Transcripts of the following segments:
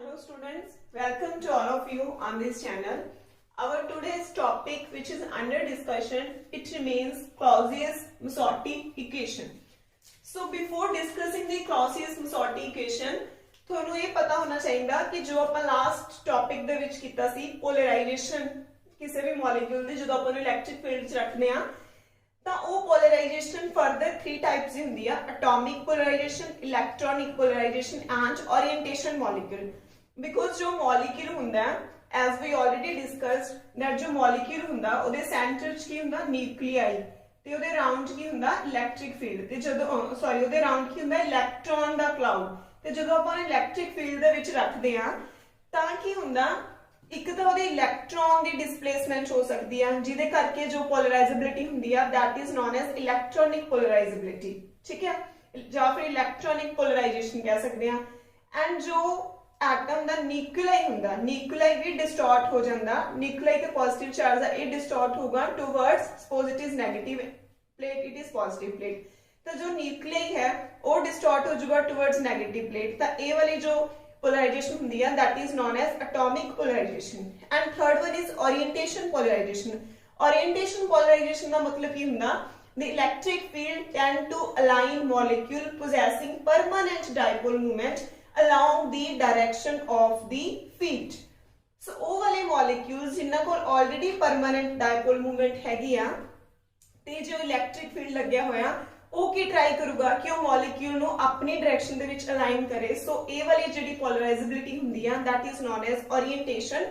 Hello students, welcome to all of you on this channel. Our today's topic which is under discussion, it remains Clausius-Mosotty equation. So before discussing the Clausius-Mosotty equation, ਤੁਹਾਨੂੰ ਇਹ ਪਤਾ ਹੋਣਾ ਚਾਹੀਦਾ ਕਿ ਜੋ ਆਪਾਂ last topic ਦੇ ਵਿੱਚ ਕੀਤਾ ਸੀ ਪੋਲਰਾਈਜੇਸ਼ਨ ਕਿਸੇ ਵੀ ਮੋਲੀਕਿਊਲ ਦੀ ਜਦੋਂ ਆਪਾਂ ਨੂੰ ਇਲੈਕਟ੍ਰਿਕ ਫੀਲਡ 'ਚ ਰੱਖਦੇ ਆ ਤਾਂ ਉਹ ਪੋਲਰਾਈਜੇਸ਼ਨ ਫਰਦਰ 3 ਟਾਈਪਸ ਦੀ ਹੁੰਦੀ ਆ atomic polarisation, electronic polarisation and orientation molecule. Because जो मॉलिक्यूल हुंदा as we already discussed that जो मॉलिक्यूल हुंदा ਉਹਦੇ ਸੈਂਟਰ 'ਚ ਕੀ ਹੁੰਦਾ ਨਿਊਕਲੀਆਈ ਤੇ ਉਹਦੇ ਰਾਉਂਡ ਕੀ ਹੁੰਦਾ ਇਲੈਕਟ੍ਰਿਕ ਫੀਲਡ ਤੇ ਜਦੋਂ ਉਹਦੇ ਰਾਉਂਡ ਕੀ ਹੁੰਦਾ ਇਲੈਕਟ੍ਰੋਨ ਦਾ ਕਲਾਉਡ ਤੇ ਜਦੋਂ ਆਪਾਂ ਇਲੈਕਟ੍ਰਿਕ ਫੀਲਡ ਦੇ ਵਿੱਚ ਰੱਖਦੇ ਆ ਤਾਂ ਕੀ ਹੁੰਦਾ ਇੱਕ ਤਾਂ ਉਹਦੇ ਇਲੈਕਟ੍ਰੋਨ ਦੀ ਡਿਸਪਲੇਸਮੈਂਟ ਹੋ ਸਕਦੀ ਆ ਜਿਹਦੇ ਕਰਕੇ ਜੋ ਪੋਲਰਾਈਜ਼ੇਬਿਲਿਟੀ ਹੁੰਦੀ ਆ that is known as electronic polarisability. ਠੀਕ ਹੈ ਜਾਂ ਫਿਰ ਇਲੈਕਟ੍ਰੋਨਿਕ ਪੋਲਰਾਈਜੇਸ਼ਨ ਕਹਿ ਸਕਦੇ ਆ। ਐਂਡ ਜੋ ਐਟਮ ਦਾ ਨਿਊਕਲੀਆਈ ਹੁੰਦਾ ਨਿਊਕਲੀਆਈ ਵੀ ਡਿਸਟੋਰਟ ਹੋ ਜਾਂਦਾ ਨਿਊਕਲੀਆਈ ਤੇ ਪੋਜ਼ਿਟਿਵ ਚਾਰਜ ਆ ਇਹ ਡਿਸਟੋਰਟ ਹੋਗਾ towards suppose it is negative plate it is positive plate तो जो न्यूक्लियाई है वो डिस्टॉर्ट हो जाएगा टुवर्ड्स नेगेटिव प्लेट तो ए वाली जो पोलराइजेशन होती है that is known as atomic polarisation. And third one is orientation polarisation. Orientation polarisation का मतलब की होता the electric field tend to align molecule possessing permanent dipole moment along the direction of the field। so ਉਹ ਵਾਲੇ molecules ਜਿਨ੍ਹਾਂ ਕੋਲ already permanent dipole moment ਹੈਗੀ ਆ ਤੇ ਜੋ ਇਲੈਕਟ੍ਰਿਕ ਫੀਲਡ ਲੱਗਿਆ ਹੋਇਆ ਉਹ ਕੀ ਟਰਾਈ ਕਰੂਗਾ ਕਿ ਉਹ ਮੋਲੀਕਿਊਲ ਨੂੰ ਆਪਣੀ ਡਾਇਰੈਕਸ਼ਨ ਦੇ ਵਿੱਚ ਅਲਾਈਨ ਕਰੇ। ਸੋ ਇਹ ਵਾਲੀ ਜਿਹੜੀ ਪੋਲਰਾਈਜ਼ੇਬਿਲਿਟੀ ਹੁੰਦੀ ਆ that is known as orientation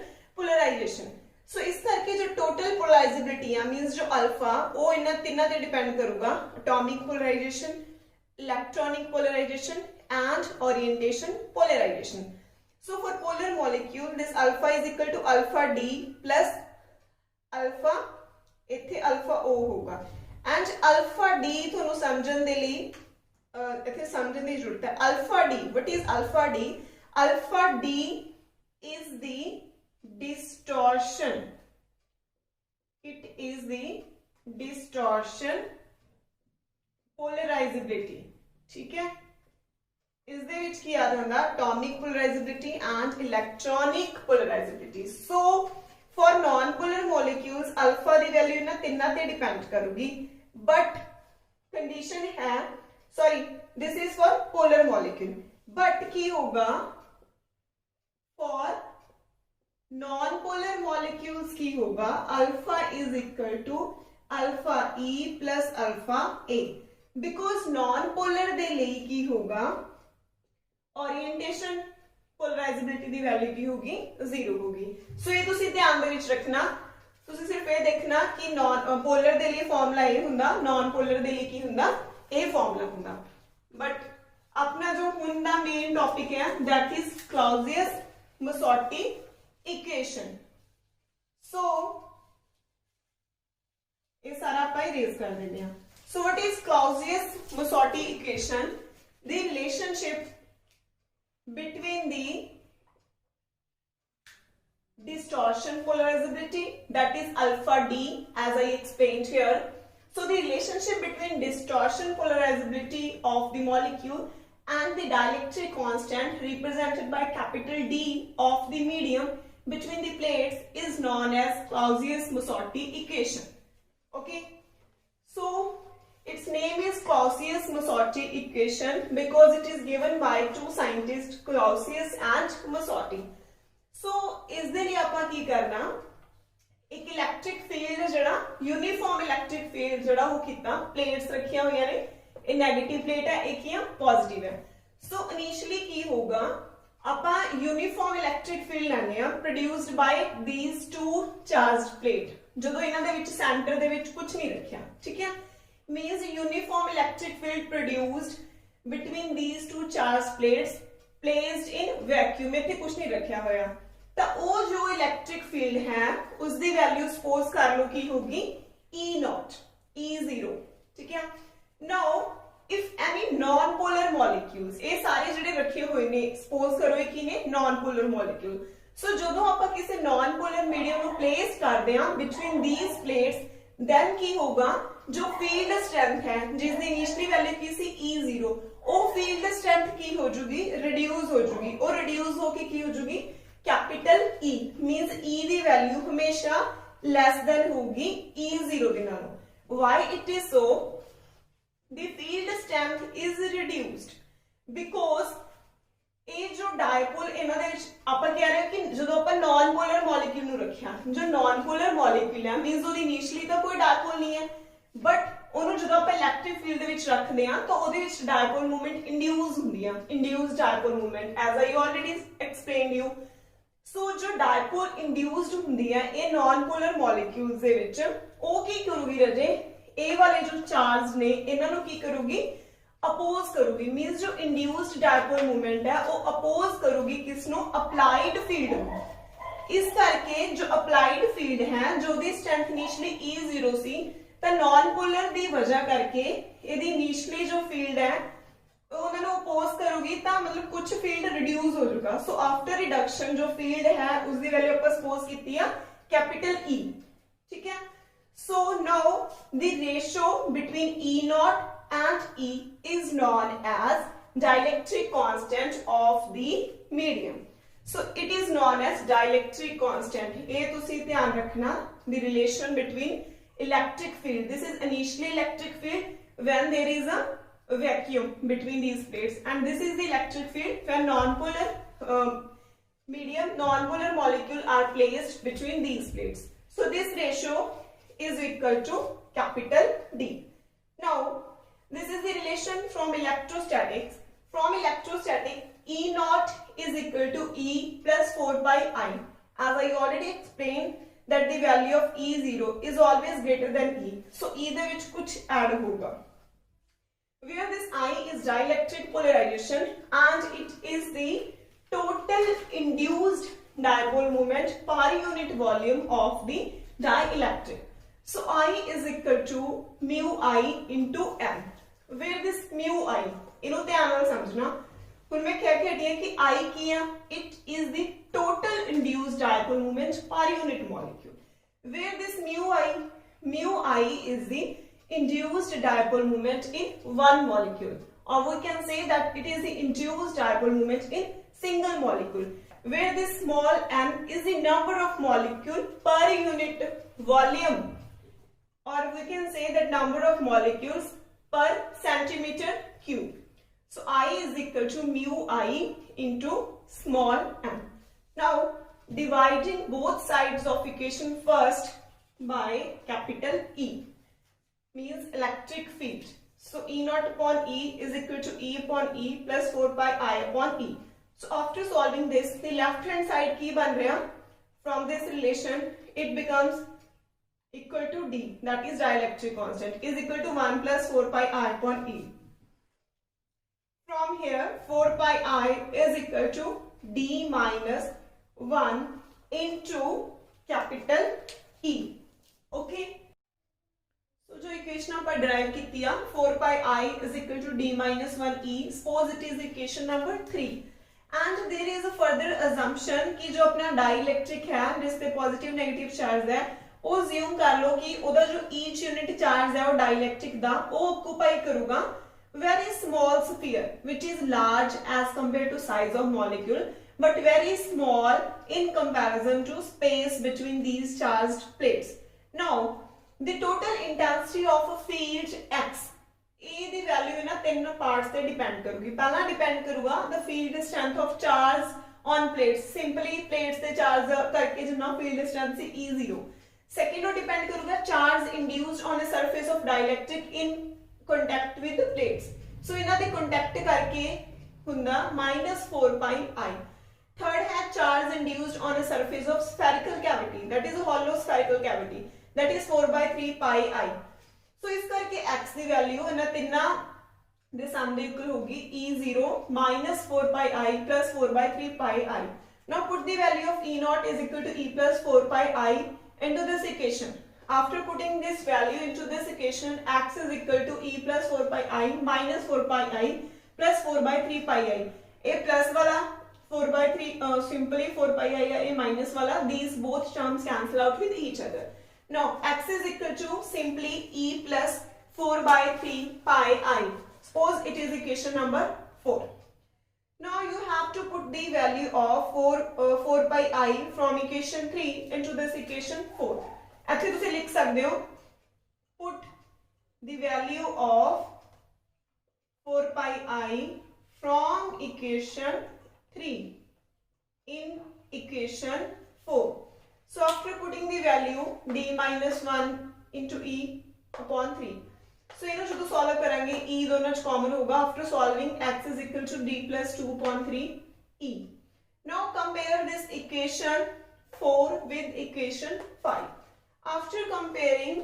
polarization। ਸੋ ਇਸ ਕਰਕੇ ਜੋ ਟੋਟਲ ਪੋਲਰਾਈਜ਼ੇਬਿਲਿਟੀ ਆ ਮੀਨਸ ਜੋ ਅਲਫਾ ਉਹ ਇਹਨਾਂ ਤਿੰਨਾਂ ਤੇ ਡਿਪੈਂਡ ਕਰੂਗਾ atomic polarisation, electronic polarisation and orientation polarization। so for polar molecule this alpha is equal to alpha d plus alpha ਇੱਥੇ alpha o ਹੋਗਾ। and alpha d ਤੁਹਾਨੂੰ ਸਮਝਣ ਦੇ ਲਈ ਇੱਥੇ ਸਮਝਣ ਦੀ ਜ਼ਰੂਰਤ ਹੈ। alpha d what is alpha d? alpha d is the distortion, it is the distortion polarizability। ठीक है ਇਸ ਦੇ ਵਿੱਚ ਕੀ ਆ ਜਾਂਦਾ atomic polarizability and electronic polarizability। so for non polar molecules alpha the value ਇਹਨਾਂ ਤਿੰਨਾਂ ਤੇ ਡਿਪੈਂਡ ਕਰੂਗੀ but condition ਹੈ sorry this is for polar molecule but ਕੀ ਹੋਗਾ for non polar molecules ਕੀ ਹੋਗਾ alpha is equal to alpha e plus alpha a because non polar ਦੇ ਲਈ ਕੀ ਹੋਗਾ ओरिएंटेशन पोलराइजेबिलिटी ਦੀ ਵੈਲਿਊ ਕੀ ਹੋਗੀ 0 ਹੋਗੀ। ਸੋ ਇਹ ਤੁਸੀਂ ਧਿਆਨ ਦੇ ਵਿੱਚ ਰੱਖਣਾ। ਤੁਸੀਂ ਸਿਰਫ ਇਹ ਦੇਖਣਾ ਕਿ ਨਾਨ ਪੋਲਰ ਦੇ ਲਈ ਫਾਰਮੂਲਾ ਇਹ ਹੁੰਦਾ ਨਾਨ ਪੋਲਰ ਦੇ ਲਈ ਕੀ ਹੁੰਦਾ ਇਹ ਫਾਰਮੂਲਾ ਹੁੰਦਾ। ਬਟ ਆਪਣਾ ਜੋ ਹੁਣ ਦਾ ਮੇਨ ਟੌਪਿਕ ਹੈ that is Clausius-Mosotty equation। ਸੋ ਇਹ ਸਾਰਾ ਆਪਾਂ ਇਰੇਜ਼ ਕਰ ਦਿੰਦੇ ਹਾਂ। so what is Clausius-Mosotty equation? the relationship between the distortion polarizability that is alpha d as I explained here। so the relationship between distortion polarizability of the molecule and the dielectric constant represented by capital D of the medium between the plates is known as Clausius-Mosotty equation। okay so its name is Clausius-Mosotty equation because it is given by two scientists Clausius and Mosotty। so is ਦੇ ਲਈ ਆਪਾਂ ਕੀ ਕਰਨਾ ਇੱਕ electric field ਜਿਹੜਾ uniform electric field ਜਿਹੜਾ ਉਹ ਕੀਤਾ plates ਰੱਖੀਆਂ ਹੋਈਆਂ ਨੇ ਇਹ ਨੈਗੇਟਿਵ ਪਲੇਟ ਹੈ ਇੱਕ ਹੀ ਪੋਜ਼ਿਟਿਵ ਹੈ। ਸੋ ਇਨੀਸ਼ੀਅਲੀ ਕੀ ਹੋਊਗਾ ਆਪਾਂ ਯੂਨੀਫਾਰਮ ਇਲੈਕਟ੍ਰਿਕ ਫੀਲਡ ਲੈਣੇ ਆ produced by these two charged plate ਜਦੋਂ ਇਹਨਾਂ ਦੇ ਵਿੱਚ ਸੈਂਟਰ ਦੇ ਵਿੱਚ ਕੁਝ ਨਹੀਂ ਰੱਖਿਆ। ਠੀਕ ਹੈ means uniform electric field produced between these two charged plates placed in vacuum ਇੱਥੇ ਕੁਝ ਨਹੀਂ ਰੱਖਿਆ ਹੋਇਆ ਤਾਂ ਉਹ ਜੋ ਇਲੈਕਟ੍ਰਿਕ ਫੀਲਡ ਹੈ ਉਸ ਦੀ ਵੈਲਿਊ ਸਪੋਜ਼ ਕਰ ਲਓ ਕੀ ਹੋਗੀ E0 E0। ਠੀਕ ਹੈ now if any non polar molecules ਇਹ ਸਾਰੇ ਜਿਹੜੇ ਰੱਖੇ ਹੋਏ ਨੇ ਸਪੋਜ਼ ਕਰੋ ਇਹ ਕੀ ਨੇ non polar molecule। ਸੋ ਜਦੋਂ ਆਪਾਂ ਕਿਸੇ non polar medium ਨੂੰ ਪਲੇਸ ਕਰਦੇ ਹਾਂ between these plates then ਕੀ ਹੋਗਾ जो फील्ड स्ट्रेंथ है जिसकी इनिशियली वैल्यू की सी E0 ਉਹ ਫੀਲਡ ਸਟਰੈਂਥ ਕੀ ਹੋ ਜੂਗੀ, ਰਿਡਿਊਸ ਹੋ ਜੂਗੀ। ਉਹ ਰਿਡਿਊਸ ਹੋ ਕੇ ਕੀ ਹੋ ਜੂਗੀ, कैपिटल E मींस E ਦੀ वैल्यू हमेशा लेस देन होगी E0 ਦੇ ਨਾਲੋਂ। why it is so, the field strength is reduced because ਇਹ ਜੋ डायपोल ਇਹਨਾਂ ਦੇ ਵਿੱਚ ਆਪਾਂ ਕਹਿ ਰਹੇ ਹਾਂ ਕਿ ਜਦੋਂ ਆਪਾਂ ਨॉन ਪੋਲਰ ਮੋਲੀਕਿਊਲ ਨੂੰ ਰੱਖਿਆ, ਜੋ ਨॉन ਪੋਲਰ ਮੋਲੀਕਿਊਲ ਹੈ ਮੀਂਸ ਉਹਦੀ ਇਨੀਸ਼ੀਅਲੀ ਤਾਂ ਕੋਈ डायपोल ਨਹੀਂ ਹੈ, ਬਟ ਉਹਨੂੰ ਜਦੋਂ ਆਪਾਂ ਇਲੈਕਟ੍ਰਿਕ ਫੀਲਡ ਦੇ ਵਿੱਚ ਰੱਖਦੇ ਆ ਤਾਂ ਉਹਦੇ ਵਿੱਚ डायपोल मूवमेंट इंड्यूस ਹੁੰਦੀ ਆ, induced dipole movement as I already explained you। सो जो डायपोल इंड्यूस्ड ਹੁੰਦੀ ਹੈ ਇਹ नॉन पोलर मॉलिक्यूल्स ਦੇ ਵਿੱਚ ਉਹ ਕੀ ਕਰੂਗੀ ਰਜੇ, ਇਹ ਵਾਲੇ ਜੋ ਚਾਰਜ ਨੇ ਇਹਨਾਂ ਨੂੰ ਕੀ ਕਰੂਗੀ, ਅਪੋਜ਼ ਕਰੂਗੀ। ਮੀਨਸ ਜੋ ਇੰਡਿਊਸਡ डायपोल मूवमेंट ਹੈ ਉਹ ਅਪੋਜ਼ ਕਰੂਗੀ ਕਿਸ ਨੂੰ, ਅਪਲਾਈਡ ਫੀਲਡ ਨੂੰ। ਇਸ ਕਰਕੇ ਜੋ ਅਪਲਾਈਡ ਫੀਲਡ ਹੈ ਜੋ ਦੀ ਸਟਰੈਂਥ ਇਨੀਸ਼ੀਅਲੀ E0 ਸੀ ਤਾਂ नॉन पोलर ਦੀ ਵਜ੍ਹਾ ਕਰਕੇ ਇਹਦੀ ਇਨੀਸ਼ੀਅਲੀ ਜੋ ਫੀਲਡ ਹੈ ਉਹਨਾਂ ਨੂੰ ਅਪੋਜ਼ ਕਰੂਗੀ ਤਾਂ ਮਤਲਬ ਕੁਝ ਫੀਲਡ ਰਿਡਿਊਸ ਹੋ ਜਾਊਗਾ। ਸੋ ਆਫਟਰ ਰਿਡਕਸ਼ਨ ਜੋ ਫੀਲਡ ਹੈ ਉਸ ਦੀ ਵੈਲਿਊ ਆਪਾਂ ਸਪੋਜ਼ ਕੀਤੀ ਆ कैपिटल E, ठीक है। So now the ratio between E0 and E is known as dielectric constant of the medium। so it is known as dielectric constant। ये तुसी ध्यान रखना, the relation between electric field, this is initially electric field when there is a vacuum between these plates, and this is the electric field when non-polar non-polar molecule are placed between these plates। so this ratio is equal to capital D। now this is the relation from electrostatics। from electrostatic E0 is equal to E plus 4 by I, as I already explained that the value of E0 is always greater than E। so E ਦੇ ਵਿੱਚ ਕੁਝ add ਹੋਗਾ, where this I is dielectric polarization and it is the total induced dipole moment per unit volume of the dielectric। so I is equal to mu I into M, where this mu I ਇਹਨੂੰ ਧਿਆਨ ਨਾਲ ਸਮਝਣਾ। ਹੁਣ ਮੈਂ ਕਹਿ ਕੇ ਹਟੀ ਹਾਂ ਕਿ I ਕੀ ਆ, it is the total induced dipole moment per unit molecule, where this mu I is the induced dipole moment in one molecule, or we can say that it is the induced dipole moment in single molecule, where this small m is the number of molecule per unit volume, or we can say that number of molecules per centimeter cube। so I is equal to mu I into small m। now dividing both sides of equation first by capital E means electric field। so E0 upon E is equal to E upon E plus 4 pi I upon E। so after solving this, the left hand side की बन रहा, from this relation it becomes equal to D, that is dielectric constant, is equal to 1 plus 4 pi I upon E। from here 4 pi I is equal to D minus 1 into capital E। okay, जो equation आप derive की 4 pi I is equal to D minus 1 E, suppose it is equation number 3 and there is a further assumption कि जो अपना dielectric है जिस पे positive negative charge है वो assume कर लो कि उधर जो each unit चार्ज है वो डाइलेक्ट्रिक दा वो occupy करूगा very small sphere which is large as compared to size of molecule but very small in comparison to space between these charged plates। now the total intensity of a field X, A the value in a तीन parts से depend करूँगी। पहला depend करूँगा the field strength of charge on plates, simply plates से charge करके जितना field strength से E0। second वो depend करूँगा charge induced on a surface of dielectric in contact with the plates। so इन्हां दे contact करके हुंदा minus 4 pi I। third है charge induced on a surface of spherical cavity, that is a hollow spherical cavity, that is 4 by 3 pi I। so इस करके x की value इन्हां तिन्ना दे सम दे equal होगी E0 minus 4 pi I plus 4 by 3 pi I। now put the value of E0 is equal to E plus 4 pi I into this equation। after putting this value into this equation x is equal to E plus 4 pi I minus 4 pi I plus 4 by 3 pi I। a plus वाला 4 by 3 simply 4 pi I a minus वाला, these both terms cancel out with each other। now x is equal to simply E plus 4 by 3 pi I। Suppose it is equation number 4. Now you have to put the value of 4 pi I from equation 3 into this equation 4. ਇੱਥੇ ਤੁਸੀਂ ਲਿਖ ਸਕਦੇ ਹੋ put the value of 4 pi I from equation 3 in equation 4. So after putting the value d minus 1 into e upon 3. So इन्हों जो solve करेंगे e दोनों च कॉमन होगा after solving x is equal to d plus 2 upon 3 e. Now compare this equation 4 with equation 5. After comparing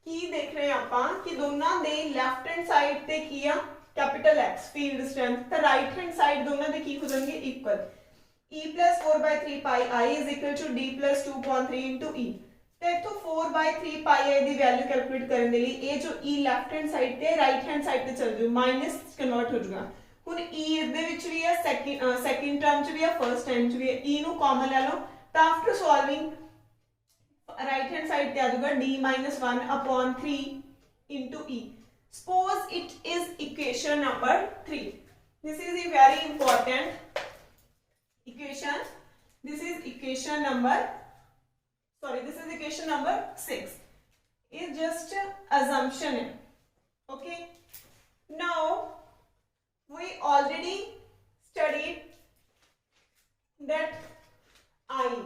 की देख रहे हैं ਆਪਾਂ कि दोनों दे लेफ्ट हैंड साइड ते किया कैपिटल X फील्ड स्ट्रेंथ ते राइट हैंड साइड दोनों दे की हो जाएंगे equal e plus 4 by 3 pi I is equal to d plus 2 upon 3 into e. तो 4 by 3 pi I the value calculate ਕਰਨ ਦੇ ਲਈ ਇਹ ਜੋ e ਲੈਫਟ ਹੈਂਡ ਸਾਈਡ ਤੇ ਰਾਈਟ ਹੈਂਡ ਸਾਈਡ ਤੇ ਚਲ ਜਾਓ ਮਾਈਨਸ ਕਨਵਰਟ ਹੋ ਜਾਊਗਾ ਹੁਣ e ਇਹਦੇ ਵਿੱਚ ਵੀ ਹੈ ਸੈਕਿੰਡ ਟਰਮ ਚ ਵੀ ਹੈ ਫਰਸਟ ਟਰਮ ਚ ਵੀ ਹੈ e ਨੂੰ ਕਾਮਨ ਲੈ ਲਓ ਤਾਂ after solving right hand side ਤੇ ਆ ਜਾਊਗਾ d minus 1 upon 3 into e. Suppose it is equation number 3. This is a very important equation. This is equation number this is equation number 6. It's just assumption. Okay. Now we already studied that I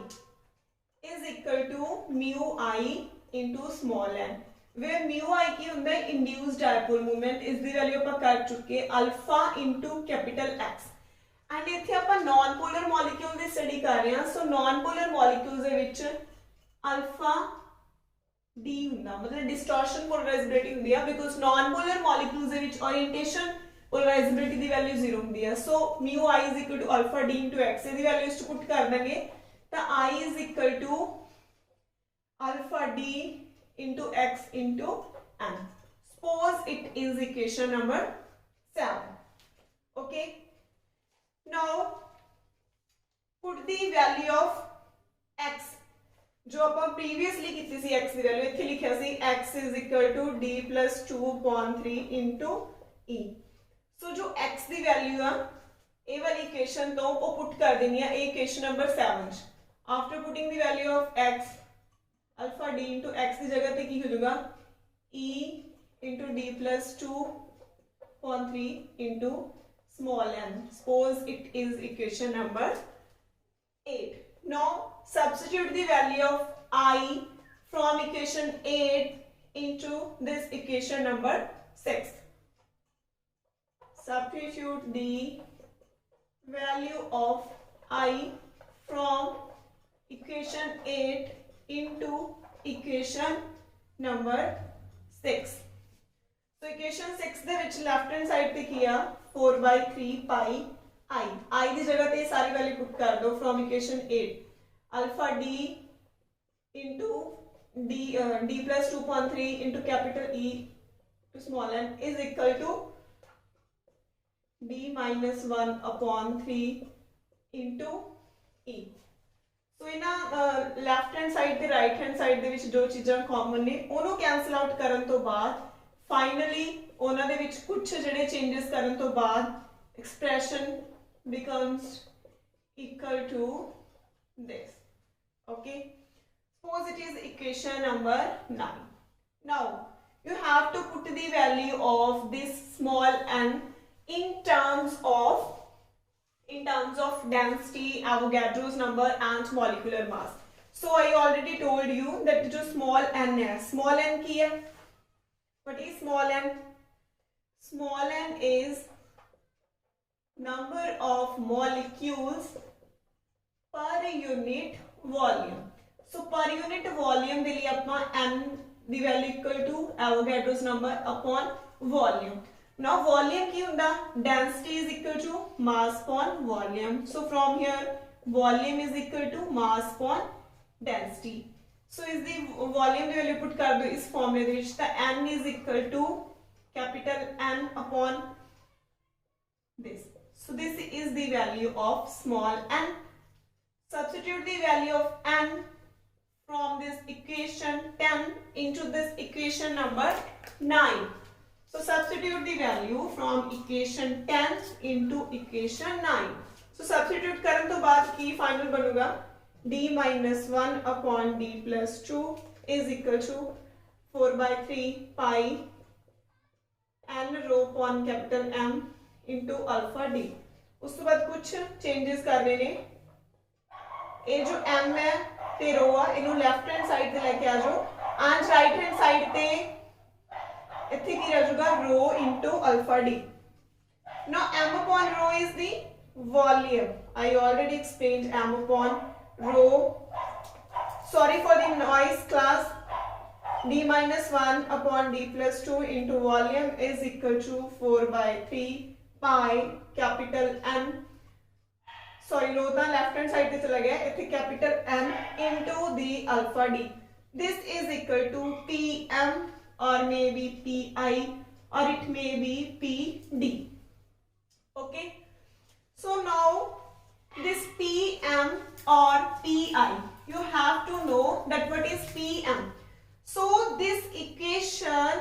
is equal to mu I into small n, where mu I की होता है induced dipole moment. इस दी value ਆਪਾਂ कर चुके alpha into capital X. And ਇੱਥੇ ਆਪਾਂ non polar molecule ਦੀ study कर रहे हैं. So non polar molecules ਦੇ ਵਿੱਚ अल्फा डी ਹੁੰਦਾ मतलब distortion polarizability ਹੁੰਦੀ ਆ because non polar molecules ਦੇ ਵਿੱਚ orientation polarizability ਦੀ value 0 ਹੁੰਦੀ ਆ. So mu I is equal to alpha d into x the value ਇਸ ਪੁੱਟ ਕਰ ਦਾਂਗੇ ਤਾਂ I is equal to alpha d into x into n. Suppose it is equation number 7. Okay. Now put the value of x जो अपन previously की थी x की value इथे लिखा सी x is equal to d plus 2 upon 3 into e. सो जो x की value आ ए वाली equation तो वो पुट कर देनी है equation number 7 after putting the value of x alpha d into x की जगह पे की हो जाएगा e into d plus 2 upon 3 into small n. Suppose it is equation number 8. Now substitute the value of I from equation 8 into this equation number 6. Substitute the value of I from equation 8 into equation number 6. So equation 6 ਦੇ ਵਿੱਚ left hand side ਤੇ किया 4 by 3 pi I ਦੀ जगह पे सारी value put कर दो from equation 8 alpha d into d plus 2.3 into capital E to small n is equal to d minus 1 upon 3 into E. So in left hand side ਤੇ right hand side ਦੇ ਵਿੱਚ ਜੋ ਚੀਜ਼ਾਂ common ਨੇ ਉਹਨੂੰ cancel out ਕਰਨ ਤੋਂ ਬਾਅਦ finally ਉਹਨਾਂ ਦੇ ਵਿੱਚ ਕੁਝ ਜਿਹੜੇ changes ਕਰਨ ਤੋਂ ਬਾਅਦ expression becomes equal to this. Okay, suppose it is equation number 9. Now you have to put the value of this small n in terms of density, Avogadro's number and molecular mass. So I already told you that जो small n है, small n की है. What is small n? Small n is number of molecules per unit volume. So per unit volume ਦੇ ਲਈ ਆਪਾਂ n the value equal to Avogadro's number upon volume. Now volume ਕੀ ਹੁੰਦਾ? Density is equal to mass upon volume. So from here volume is equal to mass upon density. So is the volume the value put ਕਰ ਦੋ ਇਸ formula ਦੇ ਵਿੱਚ ਤਾਂ n is equal to capital N upon this. So this is the value of small n. Substitute the value of n from this equation 10 into this equation number 9. So substitute the value from equation 10 into equation 9. So substitute करने तो बाद की final बनूगा d minus 1 upon d plus 2 is equal to 4 by 3 pi n rho upon capital M into alpha d. उस तो बाद कुछ changes करने ने ये जो M है ते रो आ इन्हों left hand side ते लेके आ जाओ and right hand side ते इत्थे की रह जाएगा rho into alpha d. Now M upon rho is the volume. I already explained M upon rho. Sorry for the noise class. D minus 1 upon d plus 2 into volume is equal to 4 by 3 pi capital M. Sorry, रो दा left hand side पे चला गया इत्थे capital M into the alpha d. This is equal to Pm or maybe Pi or it may be Pd. Okay. So now this Pm or Pi, you have to know that what is Pm. So this equation,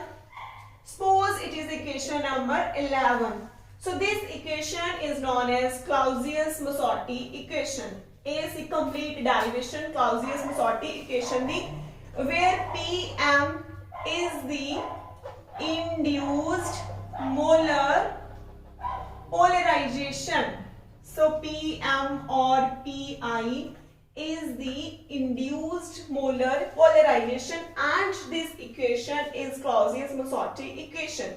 suppose it is equation number 11. So this equation is known as Clausius-Mosotty equation. Is the complete derivation Clausius-Mosotty equation the where Pm is the induced molar polarization. So Pm or Pi is the induced molar polarization and this equation is Clausius-Mosotty equation.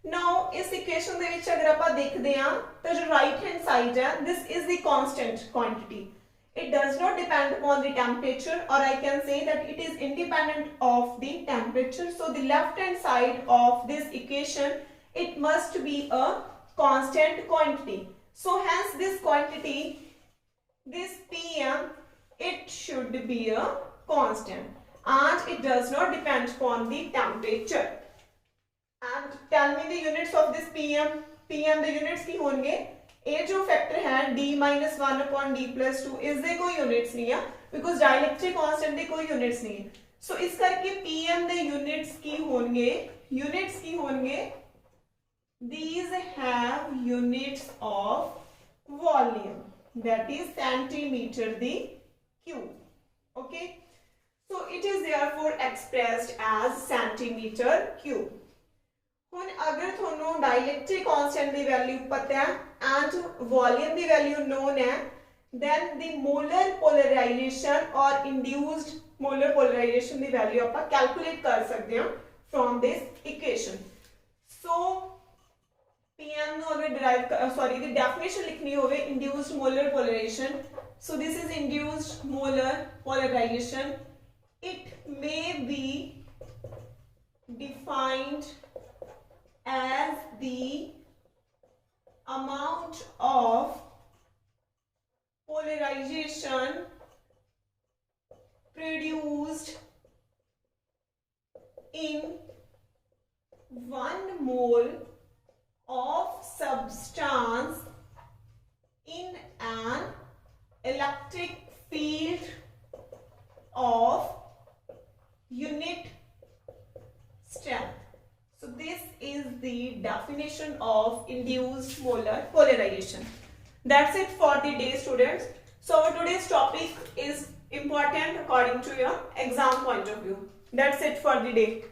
Now इस equation ਦੇ ਵਿੱਚ अगर ਆਪਾਂ देखते हैं तो जो right hand side है this is the constant quantity. It does not depend upon the temperature or I can say that it is independent of the temperature. So the left hand side of this equation it must be a constant quantity. So hence this quantity, this Pm, it should be a constant and it does not depend upon the temperature. And tell me the units of this Pm. Pm the units की होंगे ये जो factor है d minus 1 upon d plus 2 इसके कोई units नहीं है because dielectric constant के कोई यूनिट्स नहीं है. So इस करके Pm the units की होंगे these have units of volume that is centimeter the cube. Okay, so it is therefore expressed as centimeter cube. ਹੁਣ अगर थोनों डाइलेक्ट्रिक कांस्टेंट दी वैल्यू पता है and volume the value known है then the molar polarization or induced molar polarization the value ਆਪਾਂ calculate कर सकते हैं from this equation. So Pm ਨੂੰ अगर derive sorry the definition लिखनी होवे induced molar polarization. So this is induced molar polarization. It may be defined as the amount of polarization produced in 1 mole of substance in an electric field of unit strength. So this is the definition of induced molar polarization. That's it for the day, students. So our today's topic is important according to your exam point of view. That's it for the day.